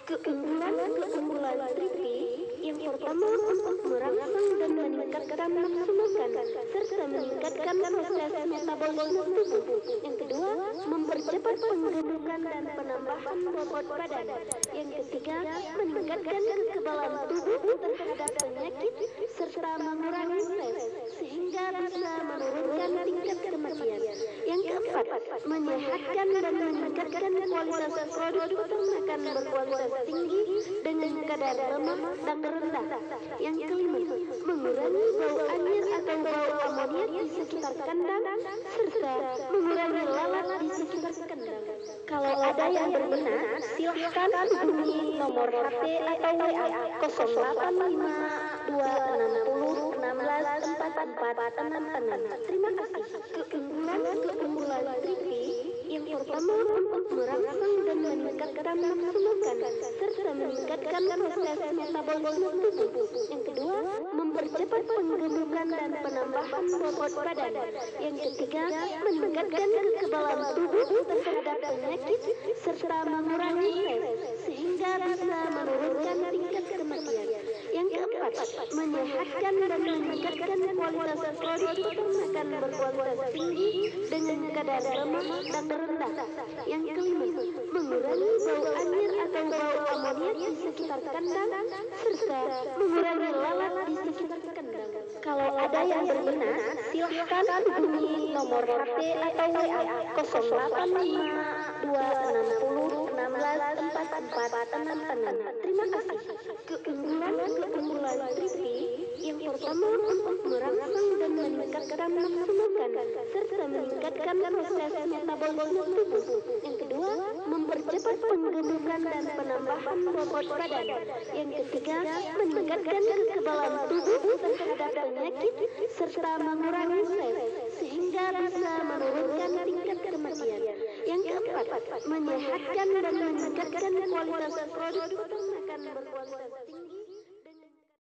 Keunggulan Triti yang pertama untuk merangsang dan meningkatkan nafsu makan serta meningkatkan proses metabolisme tubuh. Yang kedua, mempercepat penggemukan dan penambahan bobot badan. Yang ketiga, meningkatkan kekebalan tubuh terhadap penyakit serta mengurangi stres sehingga bisa menurunkan tingkat kematian. Yang keempat, menyehatkan dan meningkatkan kualitas produk peternakan berkualitas tinggi dengan kadar lemak dan rendah. Yang kelima, mengurangi bau anyir atau bau amoniak di sekitar kandang serta mengurangi lalat di sekitar kandang. Kalau ada yang berminat, silahkan hubungi nomor HP atau WA 085 260 16 44 66. Terima kasih. Keunggulan Triti yang pertama untuk merangsang dan meningkatkan nafsu makan serta meningkatkan proses metabolisme tubuh. Yang kedua, mempercepat penggemukan dan penambahan bobot badan. Yang ketiga, meningkatkan kekebalan tubuh terhadap penyakit serta mengurangi stres sehingga bisa menurunkan tingkat kematian. Yang keempat, menyehatkan dan meningkatkan kualitas produk peternakan berkualitas tinggi dengan kadar lemak dan rendah. Yang kelima, mengurangi bau anyir atau bau amoniak di sekitar kandang serta mengurangi lalat di sekitar kandang. Kalau ada yang berminat, silahkan hubungi nomor HP atau WA 085 260 16 44 66. Terima kasih. Keunggulan Triti yang pertama untuk merangsang dan meningkatkan nafsu makan serta meningkatkan proses metabolisme tubuh. Yang kedua, mempercepat penggemukan dan penambahan bobot badan. Yang ketiga, meningkatkan kekebalan tubuh terhadap penyakit serta mengurangi stres sehingga bisa menurunkan tingkat kematian. Yang keempat, menyehatkan dan meningkatkan kualitas produk peternakan berkualitas tinggi.